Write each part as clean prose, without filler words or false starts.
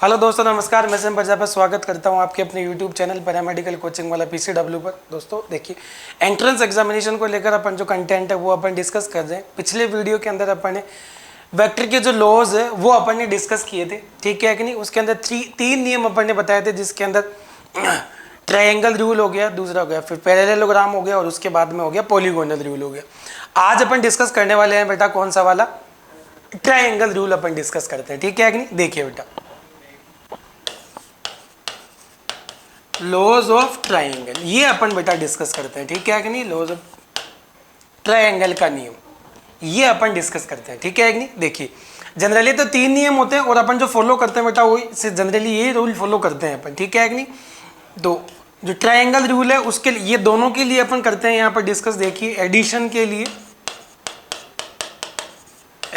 Hello दोस्तों, नमस्कार। मैं सैम प्रजापति स्वागत करता हूं आपके अपने यूट्यूब चैनल पैरामेडिकल कोचिंग वाला पीसीडब्ल्यू पर। दोस्तों देखिए, एंट्रेंस एग्जामिनेशन को लेकर अपन जो कंटेंट है वो अपन डिस्कस कर रहे हैं। पिछले वीडियो के अंदर अपन ने वेक्टर के जो लॉज है वो अपन ने डिस्कस किए थे, ठीक है कि नहीं। उसके अंदर तीन नियम अपन ने बताए थे, जिसके अंदर ट्रायंगल रूल हो गया, दूसरा हो गया फिर पैरेललोग्राम हो गया, और उसके बाद में हो गया पॉलीगोनल रूल हो गया। आज अपन डिस्कस करने वाले हैं बेटा कौन सा वाला, ट्रायंगल रूल अपन डिस्कस करते हैं, ठीक है कि नहीं। देखिए बेटा, लॉज ऑफ ट्रायंगल ये अपन बेटा डिस्कस करते हैं, ठीक है कि नहीं। लॉज ऑफ ट्रायंगल का नियम ये अपन डिस्कस करते हैं, ठीक है कि नहीं। देखिए, जनरली तो तीन नियम होते हैं और अपन जो फॉलो करते हैं बेटा वही से जनरली ये रूल फॉलो करते हैं अपन, ठीक है कि नहीं। तो जो ट्रायंगल रूल है उसके लिए, ये दोनों के लिए अपन करते हैं यहाँ पर डिस्कस। देखिए, एडिशन के लिए,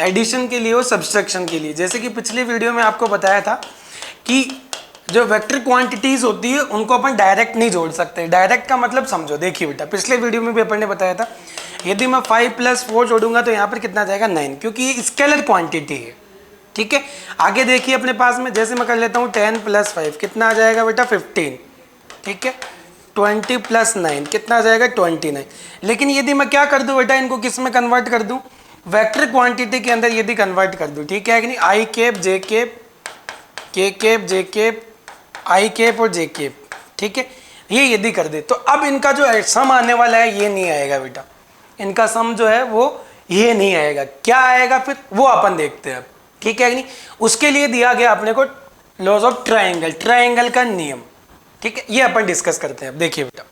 एडिशन के लिए और सब्सट्रैक्शन के लिए। जैसे कि पिछले वीडियो में आपको बताया था कि जो वेक्टर क्वांटिटीज होती है उनको अपन डायरेक्ट नहीं जोड़ सकते। डायरेक्ट का मतलब समझो। देखिए बेटा, पिछले वीडियो में भी अपन ने बताया था, यदि मैं 5 + 4 जोड़ूंगा तो यहाँ पर कितना जाएगा 9, क्योंकि ये स्केलर क्वांटिटी है, ठीक है। आगे देखिए अपने पास में, जैसे मैं कर लेता हूँ 10 + 5 कितना आ जाएगा बेटा 15, ठीक है। 20 + 9 कितना आ जाएगा 29। लेकिन यदि मैं क्या कर दूँ बेटा, इनको किस में कन्वर्ट कर दूँ, वेक्टर क्वांटिटी के अंदर यदि कन्वर्ट कर दूँ, ठीक है कि नहीं। आई कैप, जे कैप, के कैप, जे कैप, आई कैप और जे कैप, ठीक है। ये यदि कर दे तो अब इनका जो सम आने वाला है ये नहीं आएगा बेटा, इनका सम जो है वो ये नहीं आएगा। क्या आएगा फिर वो अपन देखते हैं अब, ठीक है कि नहीं। उसके लिए दिया गया अपने को लॉज ऑफ ट्रायंगल, ट्रायंगल का नियम, ठीक है। ये अपन डिस्कस करते हैं अब। देखिए बेटा,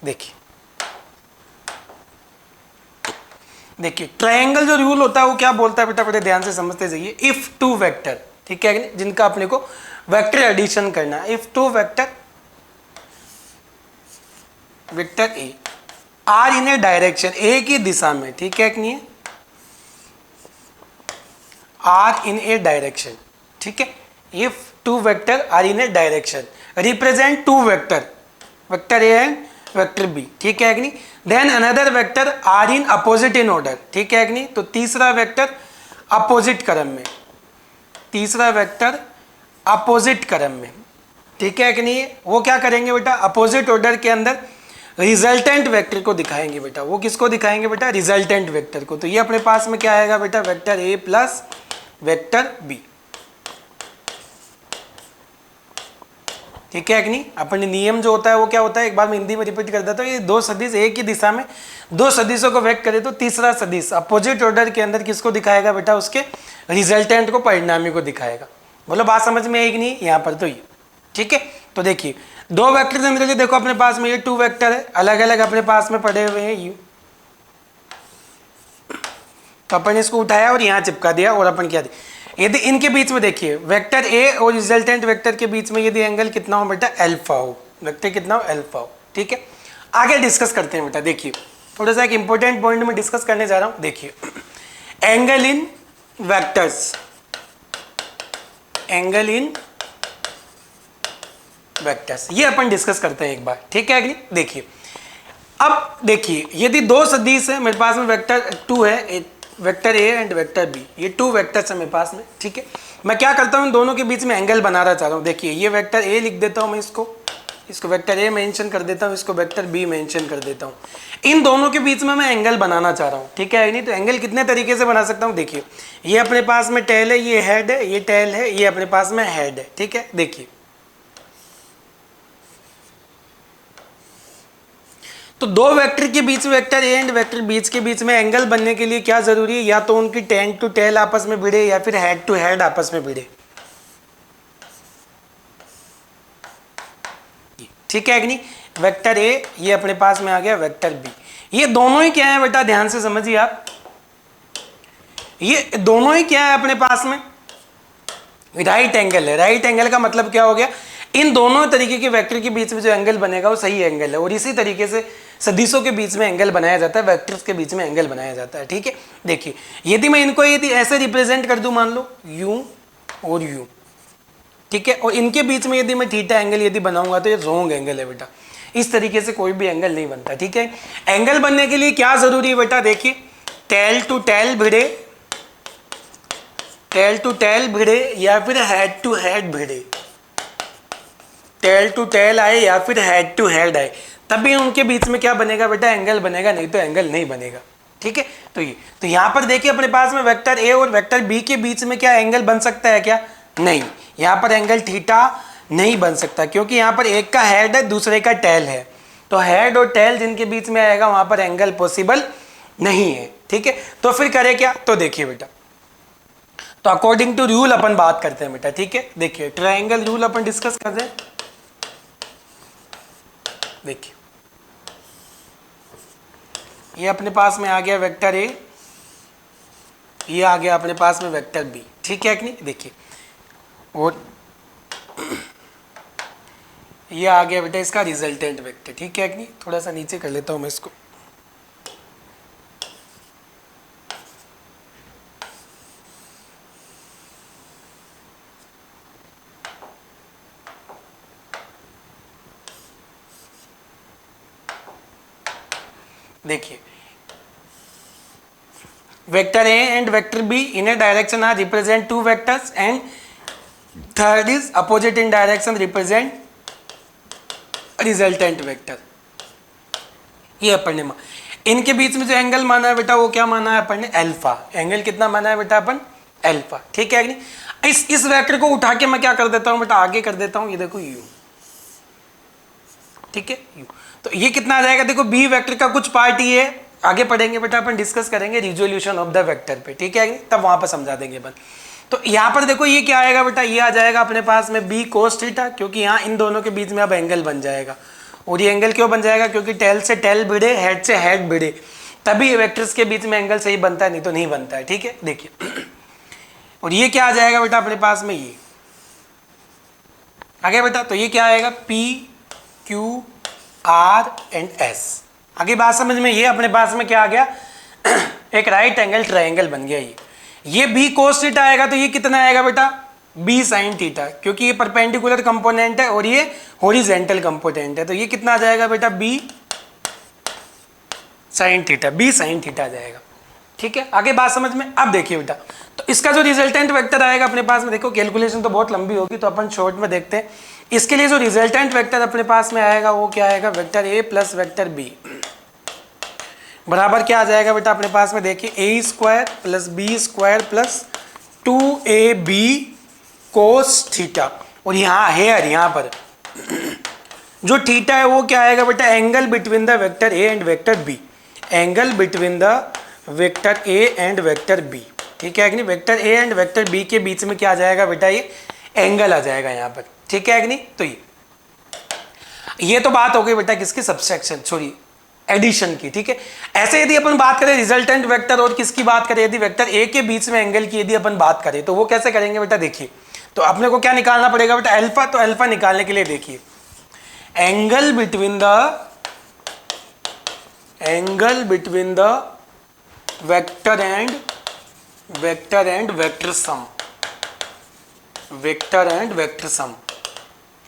देखिए देखिए ट्रायंगल जो रूल होता है वो क्या बोलता है बेटा, बड़े ध्यान से समझते जाइए। इफ टू वेक्टर, ठीक है कि नहीं, जिनका अपने को वेक्टर एडिशन करना है। If two vector, vector a are in a direction, a की दिशा में, ठीक है कि नहीं, आर इन ए डायरेक्शन, ठीक है। If two vector are in a direction represent two vector, vector A and vector B, ठीक है कि नहीं। Then another vector are in opposite in order, ठीक है कि नहीं। तो तीसरा वेक्टर अपोजिट क्रम में, तीसरा वेक्टर अपोजिट क्रम में, ठीक है कि नहीं। वो क्या करेंगे बेटा, अपोजिट ऑर्डर के अंदर रिजल्टेंट वेक्टर को दिखाएंगे बेटा। वो किसको दिखाएंगे बेटा, रिजल्टेंट वेक्टर को। तो ये अपने पास में क्या आएगा बेटा, वेक्टर ए प्लस वेक्टर बी, ठीक है कि नहीं। अपने नियम जो होता है वो क्या होता है, एक बार मैं हिंदी में रिपीट कर देता हूँ। ये दो सदिश एक ही दिशा में दो सदिशों को व्यक्त करे तो तीसरा सदिश अपोजिट ऑर्डर के अंदर किसको दिखाएगा बेटा, उसके रिजल्टेंट को, परिणामी को दिखाएगा। बोलो बात समझ में आएगी नहीं यहाँ पर, तो ये ठीक है। तो देखिए, दो वेक्टर जनरली देखो अपने पास में, ये 2 वेक्टर है, अलग अलग अपने पास में पड़े हुए हैं यू। तो अपन इसको उठाया और यहाँ चिपका दिया और अपन क्या दिया, यदि इनके बीच में देखिए वेक्टर ए और रिजल्टेंट वेक्टर के बीच में यदि एंगल कितना हो बेटा, अल्फा हो, वेक्टर कितना हो, अल्फा हो, ठीक है। आगे डिस्कस करते हैं बेटा। देखिए, थोड़ा सा एक इंपॉर्टेंट पॉइंट में डिस्कस करने जा रहा हूं। देखिए, angle in vectors, angle in vectors ये अपन डिस्कस करते हैं एक बार, ठीक है अगली। देखिए, अब देखिए, यदि दो सदिश है मेरे पास में, वेक्टर 2 है, vector A and vector B, ये 2 वेक्टर्स है मेरे पास में, ठीक है। मैं क्या करता हूँ, इन दोनों के बीच में एंगल बनाना चाह रहा हूँ। देखिए, ये वेक्टर ए लिख देता हूँ मैं, इसको वेक्टर ए मेंशन कर देता हूँ, इसको वेक्टर बी मेंशन कर देता हूँ। इन दोनों के बीच में मैं एंगल बनाना चाह रहा हूँ, ठीक है नहीं। तो एंगल कितने तरीके से बना सकता हूँ, देखिए, ये अपने पास में टेल है, ये हेड है, ये टेल है, ये अपने पास में हेड है, ठीक है। देखिए, तो दो वेक्टर के बीच में, वेक्टर ए एंड वेक्टर बीच के बीच में एंगल बनने के लिए क्या जरूरी है, या तो उनकी टेल टू टेल आपस में भिड़े या फिर हेड टू हेड आपस में भिड़े, ठीक है कि नहीं। वेक्टर ए ये अपने पास में आ गया, वेक्टर बी, ये दोनों ही क्या है बेटा, ध्यान से समझिए आप, ये दोनों ही क्या है अपने पास में, राइट एंगल है। राइट एंगल का मतलब क्या हो गया, इन दोनों तरीके के वेक्टर के बीच में जो एंगल बनेगा वो सही एंगल है। और इसी तरीके से सदिशों के बीच में एंगल बनाया जाता है, वेक्टर्स के बीच में एंगल बनाया जाता है, ठीक है। देखिए, यदि मैं इनको यदि ऐसे रिप्रेजेंट कर दूं, मान लो यू और यू, ठीक है, और इनके बीच में यदि मैं थीटा एंगल यदि बनाऊंगा तो ये रॉन्ग एंगल है बेटा। इस तरीके से कोई भी एंगल नहीं बनता, ठीक है। एंगल बनने के लिए क्या जरूरी है बेटा, देखिए टेल टू टेल भिड़े, टेल टू टेल भिड़े या फिर हेड टू हेड भिड़े, टेल टू टेल आए या फिर हेड टू हेड आए, तभी उनके बीच में क्या बनेगा बेटा, एंगल बनेगा, नहीं तो एंगल नहीं बनेगा, ठीक है। तो यहां पर देखिए अपने पास में वेक्टर ए और वेक्टर बी के बीच में क्या एंगल बन सकता है क्या, नहीं, यहां पर एंगल थीटा नहीं बन सकता, क्योंकि यहां पर एक का हेड है दूसरे का टेल है, तो हेड और टेल जिनके बीच में आएगा वहां पर एंगल पॉसिबल नहीं है, ठीक है। तो फिर करे क्या, तो देखिए बेटा, तो अकॉर्डिंग टू रूल अपन बात करते हैं बेटा, ठीक है। देखिए ट्रायंगल रूल अपन डिस्कस कर रहे हैं, देखिए ये अपने पास में आ गया वेक्टर ए, ये आ गया अपने पास में वेक्टर बी, ठीक है कि नहीं, देखिए, और ये आ गया बेटा इसका रिजल्टेंट वेक्टर, ठीक है कि नहीं। थोड़ा सा नीचे कर लेता हूं मैं इसको, देखिए vector A and vector B in a direction are represent two vectors and third is opposite in direction represent resultant vector. ये अपन ने इनके बीच में जो एंगल माना है बेटा वो क्या माना है अपन ने, अल्फा। एंगल कितना माना है बेटा अपन, अल्फा, ठीक है कि नहीं। इस वेक्टर को उठा के मैं क्या कर देता हूं बेटा, आगे कर देता हूं, ये देखो यू, ठीक है यू। तो ये कितना आ जाएगा, देखो बी वेक्टर का कुछ पार्ट ही है, आगे पढ़ेंगे बेटा अपन, डिस्कस करेंगे रिजोल्यूशन ऑफ द वेक्टर पे, ठीक है, तब वहां पर समझा देंगे अपन। तो यहाँ पर देखो ये क्या आएगा बेटा, ये आ जाएगा अपने पास में बी कोस थीटा, क्योंकि यहाँ इन दोनों के बीच में अब एंगल बन जाएगा, और ये एंगल क्यों बन जाएगा, क्योंकि टेल से टेल भिड़े, हेड से हेड भिड़े, तभी वेक्टर्स के बीच में एंगल सही बनता है, नहीं तो नहीं बनता है, ठीक है। देखिए और ये क्या आ जाएगा बेटा अपने पास में, ये आगे बेटा, तो ये क्या आएगा, P Q R and S. आगे बात समझ में, ये अपने पास में क्या आ गया एक राइट एंगल ट्रायंगल बन गया। ये बी कोस थीटा आएगा, तो ये कितना आएगा बेटा, बी साइन थीटा, क्योंकि ये परपेंडिकुलर कंपोनेंट है और ये हॉरिजॉन्टल कंपोनेंट है, तो ये कितना आ जाएगा बेटा, b sine theta, b sine theta आ जाएगा, ठीक है। आगे बात समझ में। अब देखिए बेटा, तो इसका जो रिजल्टेंट वेक्टर आएगा अपने पास में, देखो कैलकुलेशन तो बहुत लंबी होगी, तो अपन शॉर्ट में देखते हैं। इसके लिए जो रिजल्टेंट वेक्टर अपने पास में आएगा वो क्या आएगा, वेक्टर ए प्लस वेक्टर बी बराबर क्या आ जाएगा बेटा अपने पास में, देखिए a square plus b square plus 2ab cos theta, और यहाँ हेयर, यहाँ पर जो थीटा है वो क्या आएगा बेटा, angle between the vector A and vector B, angle between the vector A and vector B, ठीक है कि नहीं। Vector A and vector B के बीच में क्या आ जाएगा बेटा, ये एंगल आ जाएगा यहाँ पर, ठीक है कि नहीं। तो ये तो बात हो गई बेटा किसकी, सब्सट्रैक्शन, सॉरी एडिशन की, ठीक है। ऐसे यदि अपन बात करें रिजल्टेंट वेक्टर और किसकी बात करें, यदि वेक्टर ए के बीच में एंगल की यदि अपन बात करें, तो वो कैसे करेंगे बेटा, देखिए, तो अपने को क्या निकालना पड़ेगा बेटा, अल्फा। तो अल्फा निकालने के लिए देखिए angle between the vector and vector sum, vector and vector sum,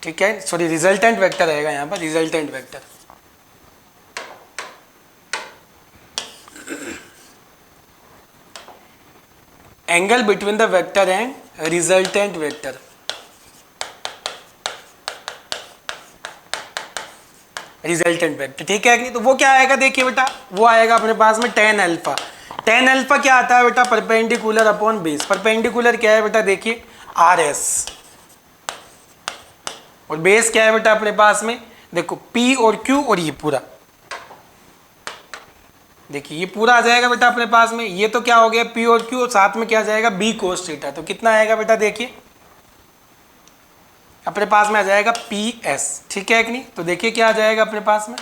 ठीक है, सॉरी रिजल्टेंट वेक्टर आएगा यहाँ पर, resultant vector, angle between the vector and resultant vector, resultant vector, ठीक है कि नहीं। तो वो क्या आएगा, देखिए बेटा, वो आएगा अपने पास में टेन अल्फा। टेन अल्फा क्या आता है बेटा, परपेंडिकुलर अपॉन बेस। परपेंडिकुलर क्या है बेटा, देखिए आर एस, और बेस क्या है बेटा अपने पास में, देखो पी और क्यू, और ये पूरा, देखिए ये पूरा आ जाएगा बेटा अपने पास में। ये तो क्या हो गया, पी और क्यू, और साथ में क्या आ जाएगा, बी कोस थीटा। तो कितना आएगा बेटा, देखिए अपने पास में आ जाएगा पी एस, ठीक है कि नहीं। तो देखिए क्या आ जाएगा अपने पास में,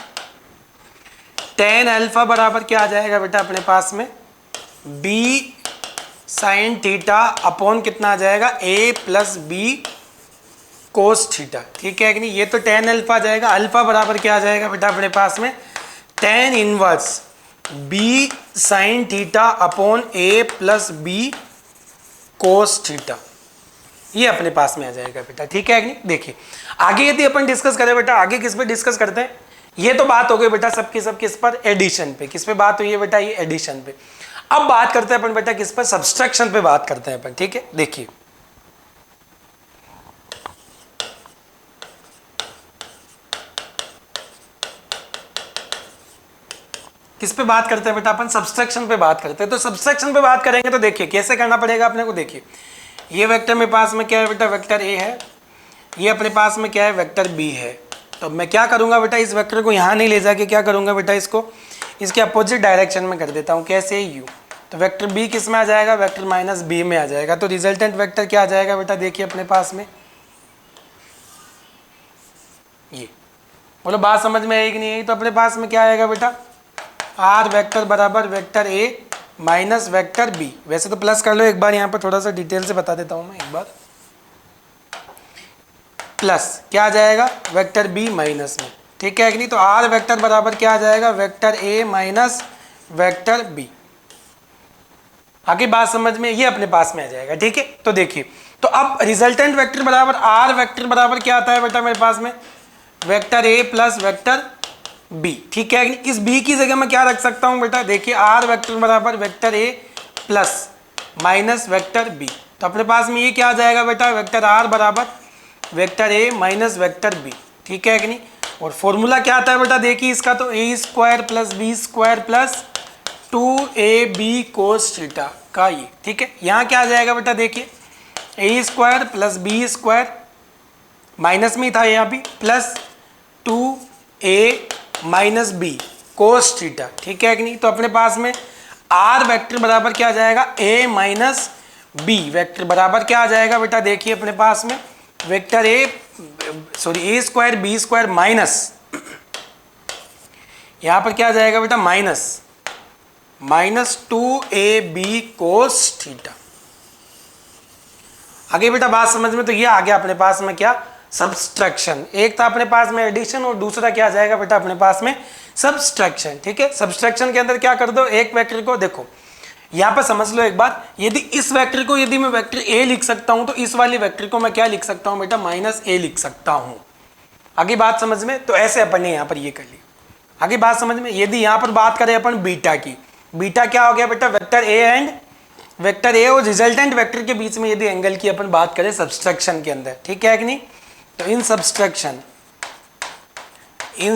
टेन अल्फा बराबर क्या आ जाएगा बेटा अपने पास में, बी साइन थीटा अपॉन कितना आ जाएगा, ए प्लस बी कोस थीटा, ठीक है कि नहीं। ये तो टेन अल्फा आ जाएगा, अल्फा बराबर क्या आ जाएगा बेटा अपने पास में, tan inverse b sine theta upon a plus b cos theta, ये अपने पास में आ जाएगा बेटा, ठीक है कि नहीं। देखिए आगे यदि अपन डिस्कस करें बेटा, आगे किस पे डिस्कस करते हैं, ये तो बात हो गई बेटा सबकी सब किस पर, एडिशन पे। किस पे बात हुई है बेटा, ये एडिशन पे। अब बात करते हैं अपन बेटा किस पर, सब्सट्रैक्शन पे बात करते हैं अपन, ठीक है। देखिए किस पे बात करते हैं बेटा अपन, सब्सट्रैक्शन पे बात करते हैं। तो सब्सट्रैक्शन पे बात करेंगे तो देखिए कैसे करना पड़ेगा अपने को। देखिए ये वेक्टर मेरे पास में क्या है बेटा, वेक्टर ए है। ये अपने पास में क्या है, वेक्टर बी है। तो मैं क्या करूंगा बेटा, इस वेक्टर को यहाँ नहीं ले जाके क्या करूंगा बेटा, इसको इसके अपोजिट डायरेक्शन में कर देता हूँ। कैसे, यू। तो वेक्टर बी किस में आ जाएगा, वेक्टर माइनस बी में आ जाएगा। तो रिजल्टेंट वेक्टर क्या आ जाएगा बेटा, देखिए अपने पास में ये। बोलो बात समझ में आई कि नहीं आई। तो अपने पास में क्या आएगा बेटा, आर वेक्टर बराबर वेक्टर ए माइनस वेक्टर बी। वैसे तो प्लस कर लो एक बार, यहाँ पर थोड़ा सा डिटेल से बता देता हूँ मैं एक बार। प्लस क्या आ जाएगा, वेक्टर बी माइनस में, ठीक है कि नहीं। तो आर वेक्टर बराबर क्या आ जाएगा, वेक्टर ए माइनस वेक्टर बी। आगे बात समझ में, ये अपने पास में आ जाएगा, ठीक है। तो देखिए, तो अब रिजल्टेंट वेक्टर बराबर आर वेक्टर बराबर क्या आता है बेटा मेरे पास में, वेक्टर ए प्लस वेक्टर बी, ठीक है। इस बी की जगह मैं क्या रख सकता हूं बेटा, देखिए आर वेक्टर बराबर वेक्टर ए प्लस माइनस वेक्टर बी। तो अपने पास में ये क्या आ जाएगा बेटा, वेक्टर आर बराबर वेक्टर ए माइनस वेक्टर बी, ठीक है कि नहीं। और फॉर्मूला क्या आता है बेटा, देखिए इसका तो a square plus b square plus 2ab cos theta का ये, ठीक है। यहाँ क्या आ जाएगा बेटा, देखिए a square plus b square minus में था यहाँ भी, plus 2a minus b cos theta, ठीक है कि नहीं। तो अपने पास में आर वेक्टर बराबर क्या आ जाएगा, a माइनस बी वेक्टर बराबर क्या आ जाएगा बेटा, देखिए अपने पास में vector A square B square minus, यहां पर क्या आ जाएगा बेटा, माइनस 2ab कोस थीटा। आगे बेटा बात समझ में, तो ये आ गया अपने पास में क्या, सब्सट्रैक्शन। एक था अपने पास में एडिशन और दूसरा क्या आ जाएगा बेटा अपने पास में सब्सट्रैक्शन, ठीक है। सब्सट्रैक्शन के अंदर क्या कर दो, एक वेक्टर को देखो यहां पर समझ लो एक बात, यदि इस वेक्टर को यदि मैं वेक्टर ए लिख सकता हूं तो इस वाले वेक्टर को मैं क्या लिख सकता हूं बेटा, माइनस ए लिख सकता हूं। आगे बात समझ में, तो ऐसे अपन ने यहां पर ये कर लिया। आगे बात समझ में, यदि यहां पर बात करें अपन बीटा की, बीटा क्या हो गया बेटा, vector A and vector A और रिजल्टेंट वेक्टर के बीच में यदि एंगल की अपन बात करें सब्सट्रैक्शन के अंदर, ठीक है कि नहीं। तो in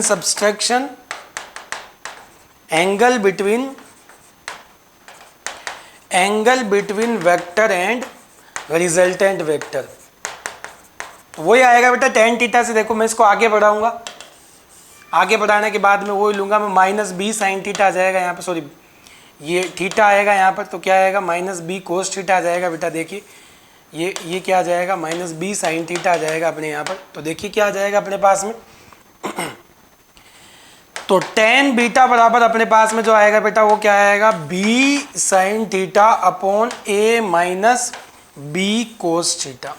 subtraction angle between vector and resultant vector वही आएगा बेटा tan थीटा से। देखो मैं इसको आगे बढ़ाऊंगा, आगे बढ़ाने के बाद में वही लूंगा मैं, माइनस बी साइन थीटा आ जाएगा यहाँ पर, सॉरी ये थीटा आएगा यहाँ पर, तो क्या आएगा, माइनस बी कोस थीटा आ जाएगा बेटा। देखिए ये क्या आ जाएगा, माइनस बी साइन थीटा आ जाएगा अपने यहाँ पर। तो देखिए क्या आ जाएगा अपने पास में तो tan बीटा बराबर अपने पास में जो आएगा बेटा वो क्या आएगा, बी साइन थीटा अपॉन ए माइनस बी कोस थीटा,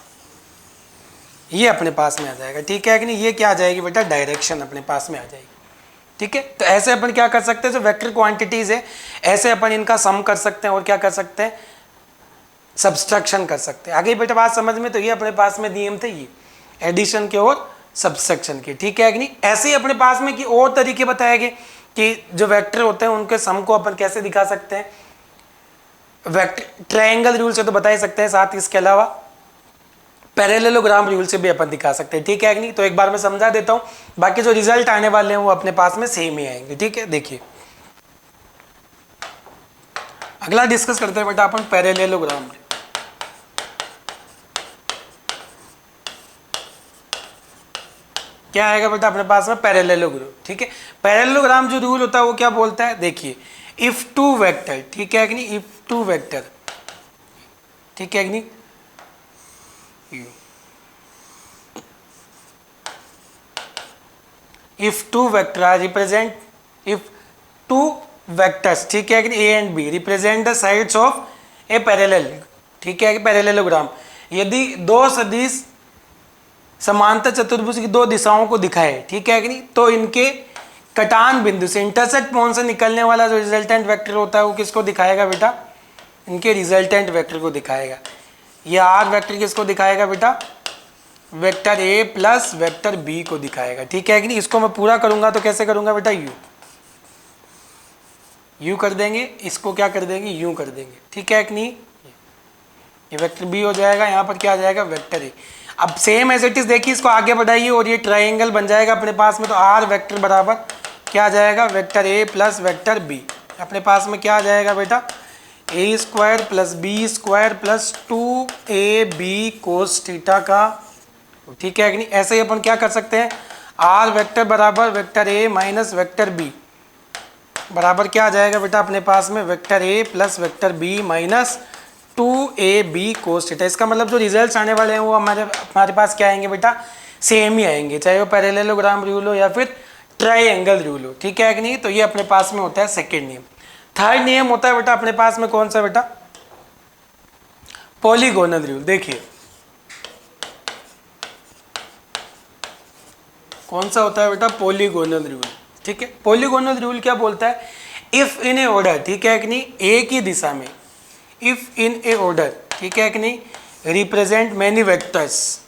ये अपने पास में आ जाएगा, ठीक है कि नहीं। ये क्या आ जाएगी बेटा, डायरेक्शन अपने पास में आ जाएगी, ठीक है। तो ऐसे अपन क्या कर सकते हैं, जो वेक्टर क्वांटिटीज है ऐसे अपन इनका सम कर सकते हैं और क्या कर सकते हैं, सब्सट्रैक्शन कर सकते हैं। आगे बेटा बात समझ में, तो ये अपने पास में नियम थे ये एडिशन के और सब्सट्रैक्शन के, ठीक है कि नहीं। ऐसे ही अपने पास में कि और तरीके बताए गए कि जो वेक्टर होते हैं उनके सम को अपन कैसे दिखा सकते हैं, वेक्टर ट्रायंगल रूल से तो बता ही सकते हैं, साथ ही इसके अलावा पैरेललोग्राम रूल से भी अपन दिखा सकते हैं, ठीक है कि नहीं। तो एक बार मैं समझा देता हूं, बाकी जो रिजल्ट आने वाले हैं वो अपने पास में सेम ही आएंगे, ठीक है। देखिए अगला डिस्कस करते हैं बेटा अपन पैरेललोग्राम। क्या आएगा बेटा अपने पास में, पैरेललोग्राम, ठीक है। पैरेललोग्राम जो रूल होता है वो क्या बोलता है, देखिए इफ टू वेक्टर, ठीक है कि नहीं, इफ टू वेक्टर, ठीक है कि नहीं, if two vector represent, if two vectors, ठीक है कि A and B represent the sides of a parallel, ठीक है कि पैरेललोग्राम, यदि दो सदिश समांतर चतुर्भुज की दो दिशाओं को दिखाए, ठीक है कि नहीं, तो इनके कटान बिंदु से इंटरसेक्ट पॉइंट से निकलने वाला जो रिजल्टेंट वेक्टर होता है वो किसको दिखाएगा बेटा, इनके रिजल्टेंट वेक्टर को दिखाएगा। ये आर वेक्टर किसको दिखाएगा बेटा, वेक्टर ए प्लस वेक्टर बी को दिखाएगा, ठीक है कि नहीं। इसको मैं पूरा करूंगा तो कैसे करूंगा बेटा, यू कर देंगे, इसको क्या कर देंगे, यू कर देंगे, ठीक है कि नहीं। ये वेक्टर बी हो जाएगा, यहाँ पर क्या आ जाएगा, वेक्टर ए। अब सेम एज इट इज देखिए, इसको आगे बढ़ाइए और ये ट्राइंगल बन जाएगा अपने पास में। तो आर वेक्टर बराबर क्या आ जाएगा, वेक्टर ए प्लस वेक्टर बी। अपने पास में क्या आ जाएगा बेटा, a square plus b square plus 2ab cos theta का, ठीक है कि नहीं। ऐसे ही अपन क्या कर सकते हैं, आर वेक्टर बराबर वेक्टर ए माइनस वेक्टर बी बराबर क्या आ जाएगा बेटा अपने पास में, वेक्टर ए plus vector B minus 2ab cos theta. इसका मतलब जो रिजल्ट्स आने वाले हैं वो हमारे पास क्या आएंगे बेटा, सेम ही आएंगे, चाहे वो पैरेललोग्राम रूल हो या फिर ट्राइंगल रूल हो, ठीक है कि नहीं। तो ये अपने पास में होता है सेकेंड नियम। थर्ड नियम होता है बेटा अपने पास में कौन सा बेटा, पॉलीगोनल रूल। देखिए कौन सा होता है बेटा, पॉलीगोनल रूल, ठीक है। पॉलीगोनल रूल क्या बोलता है, इफ इन ए ऑर्डर, ठीक है कि नहीं, एक ही दिशा में, इफ इन ए ऑर्डर, ठीक है कि नहीं, रिप्रेजेंट मैनी वेक्टर्स,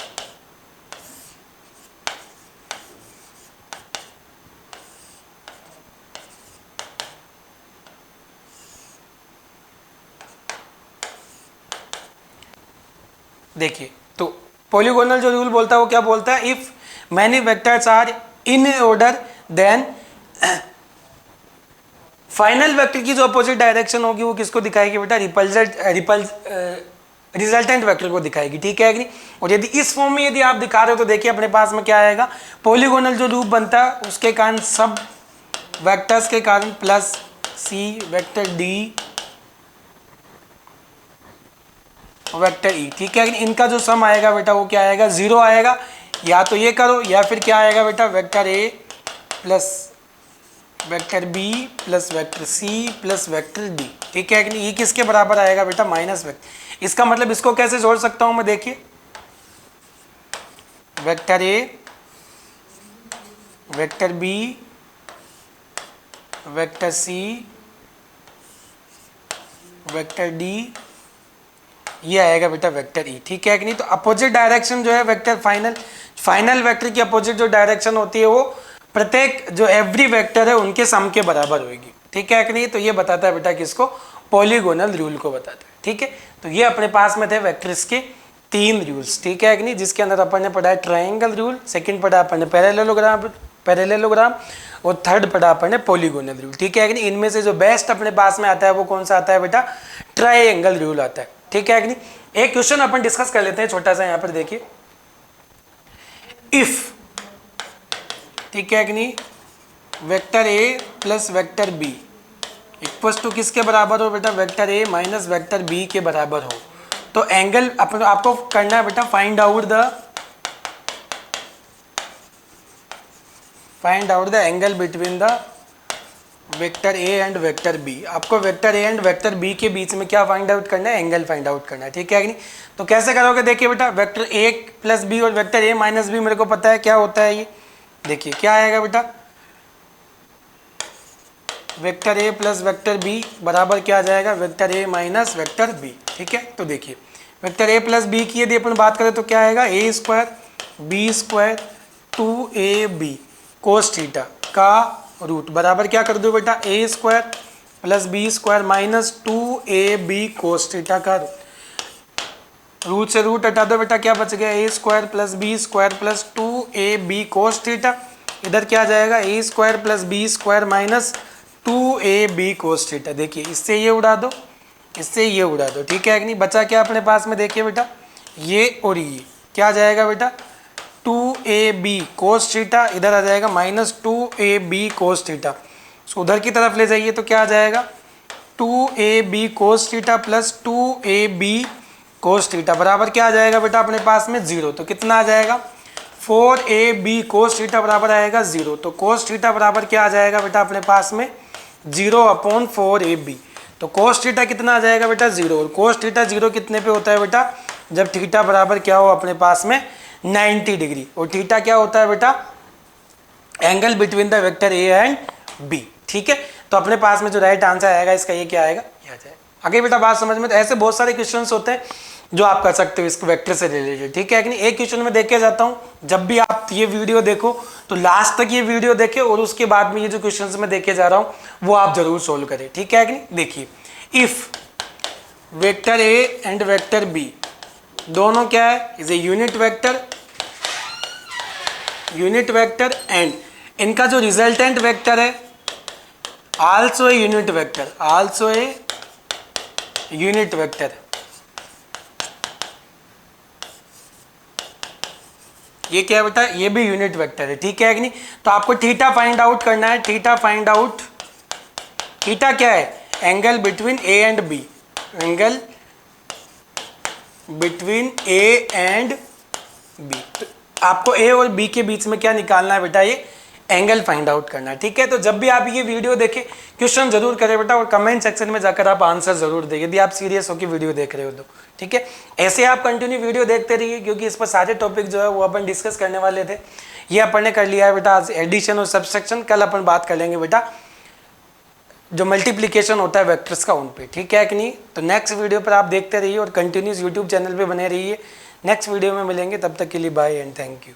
देखिए तो पॉलीगोनल जो रूल बोलता है वो क्या बोलता है, if many vectors are in order then final vector की जो अपोजिट डायरेक्शन होगी वो किसको दिखाएगी बेटा, रिजल्टेंट वेक्टर को दिखाएगी, ठीक है कि नहीं। और यदि इस फॉर्म में यदि आप दिखा रहे हो तो देखिए अपने पास में क्या आएगा, पॉलीगोनल जो रूप बनता है उसके कारण सब वेक्टर्स के कारण प्लस सी वेक्टर डी वेक्टर ई, ठीक है। इनका जो सम आएगा बेटा वो क्या आएगा, 0 आएगा। या तो ये करो या फिर क्या आएगा बेटा, वेक्टर ए plus vector B plus vector C plus vector D, ठीक है कि नहीं। ये किसके बराबर आएगा बेटा, माइनस वेक्टर। इसका मतलब इसको कैसे जोड़ सकता हूं मैं, देखिए vector A vector B vector C vector D, ये आएगा बेटा वेक्टर ई, ठीक है कि नहीं। तो अपोजिट डायरेक्शन जो है वेक्टर फाइनल वेक्टर की अपोजिट जो डायरेक्शन होती है वो प्रत्येक जो एवरी वेक्टर है उनके सम के बराबर होगी, ठीक है कि नहीं। तो ये बताता है बेटा किसको, पॉलीगोनल रूल को बताता है, ठीक है। तो ये अपने पास में थे वेक्टर्स के 3 रूल्स, ठीक है कि नहीं, जिसके अंदर अपन ने पढ़ा है ट्राइंगल रूल, सेकंड पढ़ा अपन ने पैरेललोग्राम और थर्ड पढ़ा अपन ने पॉलीगोनल रूल, ठीक है कि नहीं। इनमें से जो बेस्ट अपने पास में आता है वो कौन सा आता है बेटा, ट्राइंगल रूल आता है, ठीक है कि नहीं। एक क्वेश्चन अपन डिस्कस कर लेते हैं छोटा सा, यहाँ पर देखिए, इफ, ठीक है कि नहीं, vector A plus vector b equal to किसके बराबर हो बेटा, वेक्टर ए माइनस वेक्टर बी के बराबर हो, तो एंगल आपको करना है बेटा, find out the angle between the vector A and vector b. आपको vector A and vector B के बीच में क्या फाइंड आउट करना है, एंगल फाइंड आउट करना है, ठीक है कि नहीं। तो कैसे करोगे, देखिए बेटा, वेक्टर ए प्लस बी और वेक्टर ए माइनस बी मेरे को पता है क्या होता है, ये देखिए क्या आएगा बेटा, वेक्टर ए प्लस वेक्टर बी बराबर क्या आ जाएगा, वेक्टर ए माइनस वेक्टर बी, ठीक है। तो देखिए वेक्टर ए प्लस बी की यदि अपन बात करें तो क्या आएगा, a square B square 2ab cos theta का रूट बराबर क्या कर दो बेटा, a square plus b square minus 2ab cos theta का रूट से रूट हटा दो बेटा, क्या बच गया, a square plus b square plus 2ab cos theta. इधर क्या आ जाएगा, a square plus b square minus 2ab cos theta. देखिए इससे ये उड़ा दो, इससे ये उड़ा दो, ठीक है कि नहीं। बचा क्या अपने पास में, देखिए बेटा ये और ये क्या आ जाएगा बेटा, 2ab कोस थीटा, इधर आ जाएगा माइनस 2ab कोस थीटा। उसको उधर की तरफ ले जाइए तो क्या आ जाएगा, 2ab cos theta plus 2ab cos theta बराबर क्या आ जाएगा बेटा अपने पास में 0। तो कितना आ जाएगा, 4ab कोस थीटा बराबर आएगा 0। तो कोस थीटा बराबर क्या आ जाएगा बेटा अपने पास में 0/4ab। तो कोस थीटा कितना आ जाएगा बेटा 0, और कोस थीटा 0 कितने पे होता है बेटा, जब थीटा बराबर क्या हो अपने पास में 90 डिग्री। और थीटा क्या होता है बेटा, angle between the vector A and B, ठीक है। तो अपने पास में जो राइट आंसर आएगा इसका ये क्या आएगा, ये आ जाएगा। आगे बेटा बात समझ में, तो ऐसे बहुत सारे क्वेश्चंस होते हैं जो आप कर सकते हो इसको वेक्टर से रिलेटेड, ठीक है कि नहीं। एक क्वेश्चन में देख के जाता हूँ, जब भी आप ये वीडियो देखो तो लास्ट तक ये वीडियो देखें और उसके बाद में ये जो क्वेश्चंस मैं देखे जा रहा हूँ वो आप जरूर सोल्व करें, ठीक है कि नहीं। देखिए, if vector A and vector B दोनों क्या है, इज ए यूनिट वेक्टर एंड इनका जो रिजल्टेंट वेक्टर है आल्सो ए यूनिट वेक्टर, ये क्या है बेटा, ये भी यूनिट वेक्टर है, ठीक है कि नहीं। तो आपको थीटा फाइंड आउट करना है, थीटा क्या है, angle between A and B, तो आपको ए और बी के बीच में क्या निकालना है बेटा, ये एंगल फाइंड आउट करना है, ठीक है। तो जब भी आप ये वीडियो देखें क्वेश्चन जरूर करें बेटा, और कमेंट सेक्शन में जाकर आप आंसर जरूर दें यदि आप सीरियस होकर वीडियो देख रहे हो तो, ठीक है। ऐसे आप कंटिन्यू वीडियो देखते रहिए, क्योंकि इस पर सारे टॉपिक जो है वो अपन डिस्कस करने वाले थे। ये अपन ने कर लिया है बेटा आज एडिशन और सब्सट्रैक्शन, कल अपन बात कर लेंगे बेटा जो मल्टीप्लिकेशन होता है वेक्टर्स का उन पे, ठीक है कि नहीं। तो नेक्स्ट वीडियो पर आप देखते रहिए और कंटिन्यूस यूट्यूब चैनल पे बने रहिए। नेक्स्ट वीडियो में मिलेंगे, तब तक के लिए बाय एंड थैंक यू।